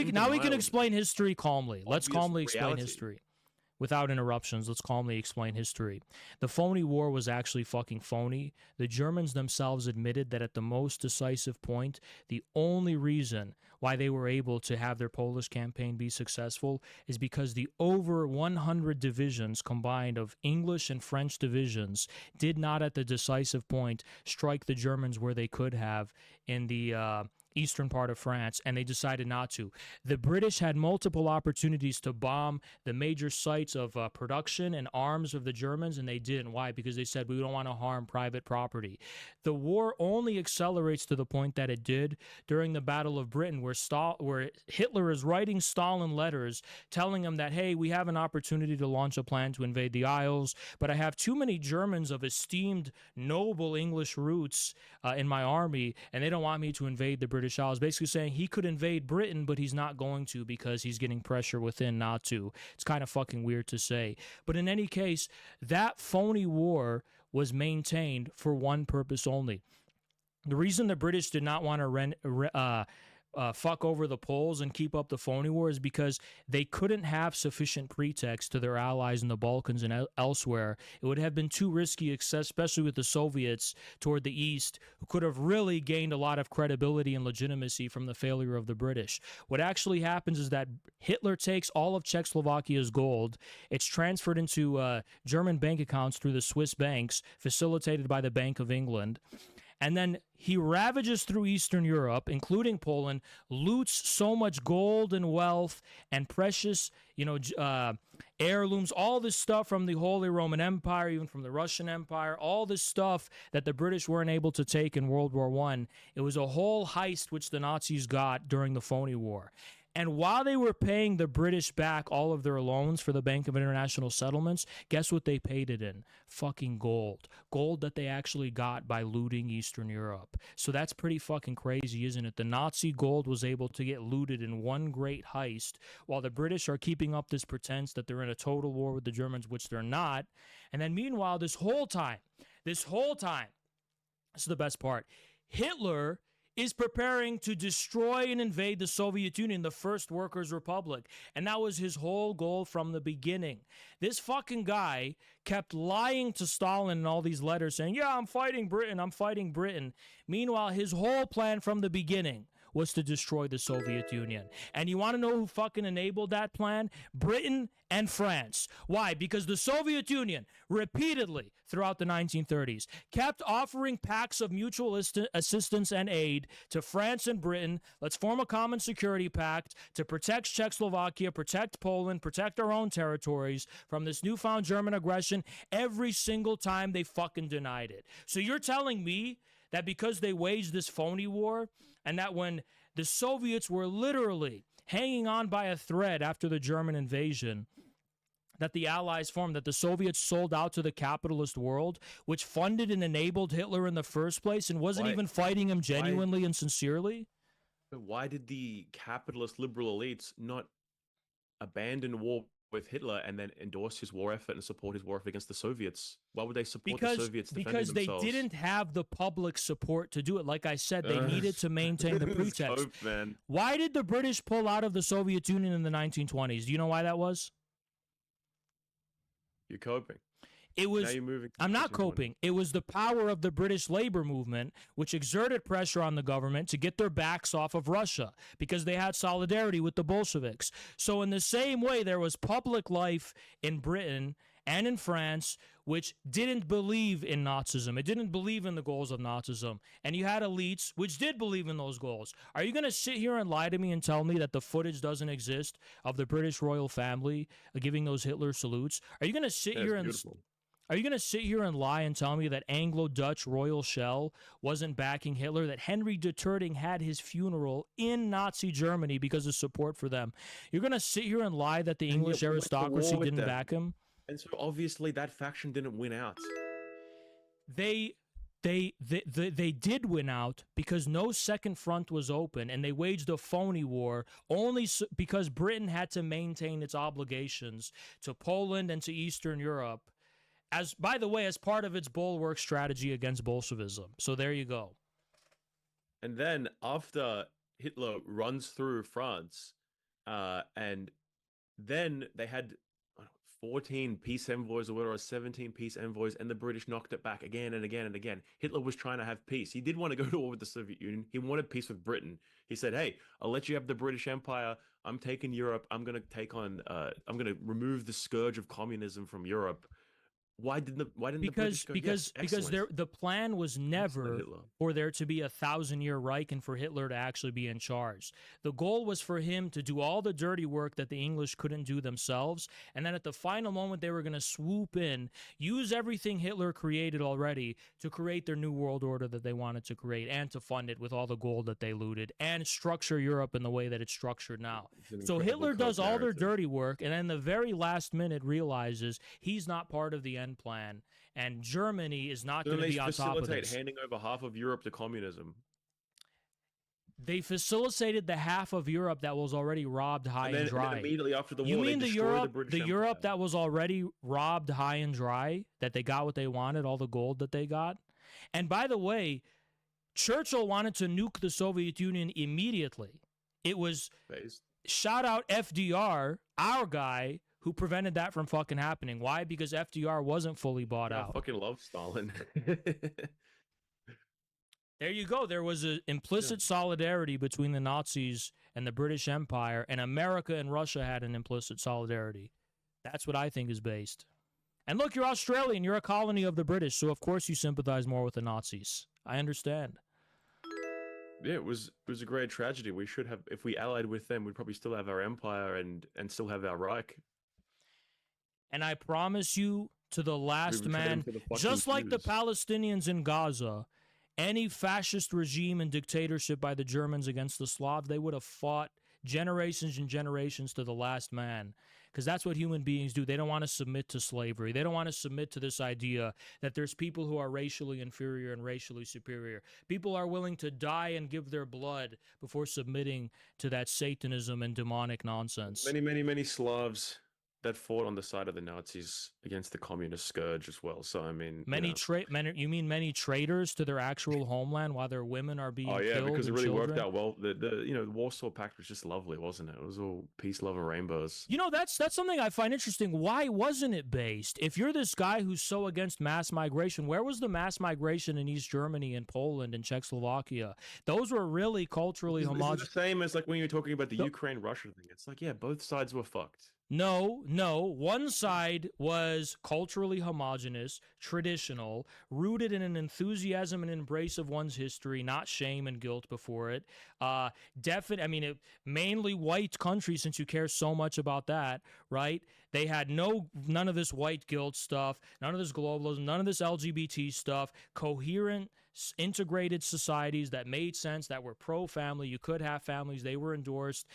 Now we can explain history calmly. Let's calmly explain reality. history. Without interruptions, let's calmly explain history. The phony war was actually fucking phony. The Germans themselves admitted that at the most decisive point, the only reason why they were able to have their Polish campaign be successful is because the over 100 divisions combined of English and French divisions did not at the decisive point strike the Germans where they could have in the eastern part of France, and they decided not to. The British had multiple opportunities to bomb the major sites of production and arms of the Germans, and they didn't. Why? Because they said, we don't want to harm private property. The war only accelerates to the point that it did during the Battle of Britain, where Hitler is writing Stalin letters telling him that, hey, we have an opportunity to launch a plan to invade the Isles, but I have too many Germans of esteemed, noble English roots in my army, and they don't want me to invade the British Isles. Basically saying he could invade Britain, but he's not going to because he's getting pressure within not to. It's kind of fucking weird to say. But in any case, that phony war was maintained for one purpose only. The reason the British did not want to fuck over the Poles and keep up the phony war is because they couldn't have sufficient pretext to their allies in the Balkans and elsewhere. It would have been too risky, especially with the Soviets toward the east, who could have really gained a lot of credibility and legitimacy from the failure of the British. What actually happens is that Hitler takes all of Czechoslovakia's gold. It's transferred into German bank accounts through the Swiss banks, facilitated by the Bank of England. And then he ravages through Eastern Europe, including Poland, loots so much gold and wealth and precious, heirlooms, all this stuff from the Holy Roman Empire, even from the Russian Empire, all this stuff that the British weren't able to take in World War I. It was a whole heist which the Nazis got during the phony war. And while they were paying the British back all of their loans for the Bank of International Settlements, guess what they paid it in? Fucking gold. Gold that they actually got by looting Eastern Europe. So that's pretty fucking crazy, isn't it? The Nazi gold was able to get looted in one great heist, while the British are keeping up this pretense that they're in a total war with the Germans, which they're not. And then meanwhile, this whole time, this is the best part, Hitler is preparing to destroy and invade the Soviet Union, the first workers' republic. And that was his whole goal from the beginning. This fucking guy kept lying to Stalin in all these letters saying, yeah, I'm fighting Britain, I'm fighting Britain. Meanwhile, his whole plan from the beginning was to destroy the Soviet Union. And you want to know who fucking enabled that plan? Britain and France. Why? Because the Soviet Union repeatedly throughout the 1930s kept offering pacts of mutual assistance and aid to France and Britain. Let's form a common security pact to protect Czechoslovakia, protect Poland, protect our own territories from this newfound German aggression. Every single time they fucking denied it. So you're telling me that because they waged this phony war, and that when the Soviets were literally hanging on by a thread after the German invasion, that the Allies formed, that the Soviets sold out to the capitalist world, which funded and enabled Hitler in the first place and wasn't even fighting him genuinely and sincerely? Why did the capitalist liberal elites not abandon war with Hitler and then endorse his war effort and support his war effort against the Soviets? Why would they support the Soviets defending because themselves? They didn't have the public support to do it. Like I said, they needed to maintain the pretext. Hope, man. Why did the British pull out of the Soviet Union in the 1920s? Do you know why that was? You're coping. It was. I'm not coping. It was the power of the British labor movement, which exerted pressure on the government to get their backs off of Russia because they had solidarity with the Bolsheviks. So in the same way, there was public life in Britain and in France which didn't believe in Nazism. It didn't believe in the goals of Nazism. And you had elites which did believe in those goals. Are you going to sit here and lie to me and tell me that the footage doesn't exist of the British royal family giving those Hitler salutes? Are you going to sit here and... Beautiful. Are you going to sit here and lie and tell me that Anglo-Dutch royal shell wasn't backing Hitler, that Henry Deterting had his funeral in Nazi Germany because of support for them? You're going to sit here and lie that the English aristocracy didn't back him? And so obviously that faction didn't win out. They did win out because no second front was open, and they waged a phony war only because Britain had to maintain its obligations to Poland and to Eastern Europe. As, by the way, as part of its bulwark strategy against Bolshevism. So there you go. And then after Hitler runs through France, And then they had 14 peace envoys or whatever, or 17 peace envoys, and the British knocked it back again and again and again. Hitler was trying to have peace. He did want to go to war with the Soviet Union. He wanted peace with Britain. He said, "Hey, I'll let you have the British Empire. I'm taking Europe. I'm going to take on. I'm going to remove the scourge of communism from Europe." Why didn't the British go, because the plan was never for there to be a 1,000-year Reich and for Hitler to actually be in charge. The goal was for him to do all the dirty work that the English couldn't do themselves, and then at the final moment they were going to swoop in, use everything Hitler created already to create their new world order that they wanted to create, and to fund it with all the gold that they looted, and structure Europe in the way that it's structured now. So Hitler does all their dirty work, and then the very last minute realizes he's not part of the end plan, and Germany is not going to be on top of this. Handing over half of Europe to communism. They facilitated the half of Europe that was already robbed high and dry. And then immediately after the war, you mean the Europe that was already robbed high and dry, that they got what they wanted, all the gold that they got? And by the way, Churchill wanted to nuke the Soviet Union immediately. It was shout out FDR, our guy, who prevented that from fucking happening. Why? Because FDR wasn't fully bought out. I fucking love Stalin. There you go. There was an implicit solidarity between the Nazis and the British Empire, and America and Russia had an implicit solidarity. That's what I think is based. And look, you're Australian. You're a colony of the British, so of course you sympathize more with the Nazis. I understand. Yeah, it was a great tragedy. We should have, if we allied with them, we'd probably still have our empire and still have our Reich. And I promise you, to the last man, just like the Palestinians in Gaza, any fascist regime and dictatorship by the Germans against the Slavs, they would have fought generations and generations to the last man. Because that's what human beings do. They don't want to submit to slavery. They don't want to submit to this idea that there's people who are racially inferior and racially superior. People are willing to die and give their blood before submitting to that Satanism and demonic nonsense. Many Slavs that fought on the side of the Nazis against the communist scourge as well. So I mean, you mean many traitors to their actual homeland while their women are being killed? Oh yeah, because it really worked out well. The Warsaw Pact was just lovely, wasn't it? It was all peace, love, and rainbows. You know, that's something I find interesting. Why wasn't it based? If you're this guy who's so against mass migration, where was the mass migration in East Germany and Poland and Czechoslovakia? Those were really culturally homogenous. It's the same as like when you're talking about the Ukraine-Russia thing. It's like, yeah, both sides were fucked. No. One side was culturally homogenous, traditional, rooted in an enthusiasm and embrace of one's history, not shame and guilt before it. Mainly white country, since you care so much about that, right? They had none of this white guilt stuff, none of this globalism, none of this LGBT stuff, coherent, integrated societies that made sense, that were pro-family. You could have families. They were endorsed.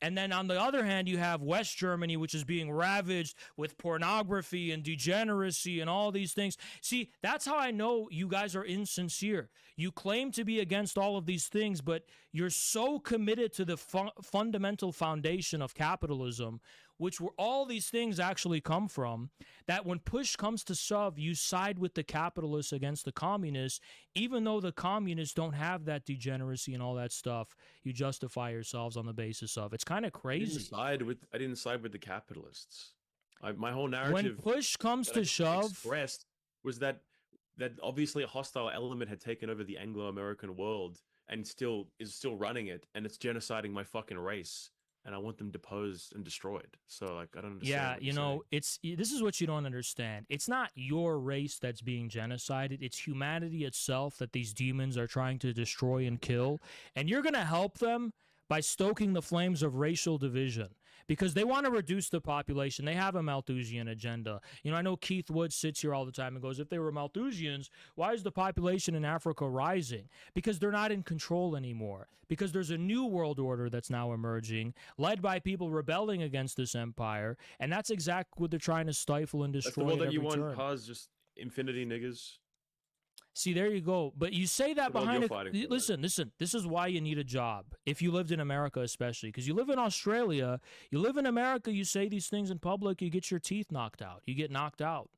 And then on the other hand, you have West Germany, which is being ravaged with pornography and degeneracy and all these things. See, that's how I know you guys are insincere. You claim to be against all of these things, but you're so committed to the fundamental foundation of capitalism, which where all these things actually come from, that when push comes to shove, you side with the capitalists against the communists, even though the communists don't have that degeneracy and all that stuff. You justify yourselves on the basis of. It's kind of crazy. I didn't side with the capitalists. My whole narrative, when push comes to shove, expressed was that obviously a hostile element had taken over the Anglo-American world and is still running it, and it's genociding my fucking race. And I want them deposed and destroyed. So, like, I don't understand. Yeah, this is what you don't understand. It's not your race that's being genocided. It's humanity itself that these demons are trying to destroy and kill. And you're going to help them by stoking the flames of racial division, because they want to reduce the population. They have a Malthusian agenda. I know Keith Wood sits here all the time and goes, if they were Malthusians, why is the population in Africa rising? Because they're not in control anymore. Because there's a new world order that's now emerging, led by people rebelling against this empire, and that's exactly what they're trying to stifle and destroy. That's the world that you want, cause just infinity niggas. See, there you go. But you say that behind it. Listen, this is why you need a job. If you lived in America, especially, because you live in Australia, you live in America, you say these things in public, you get your teeth knocked out. You get knocked out.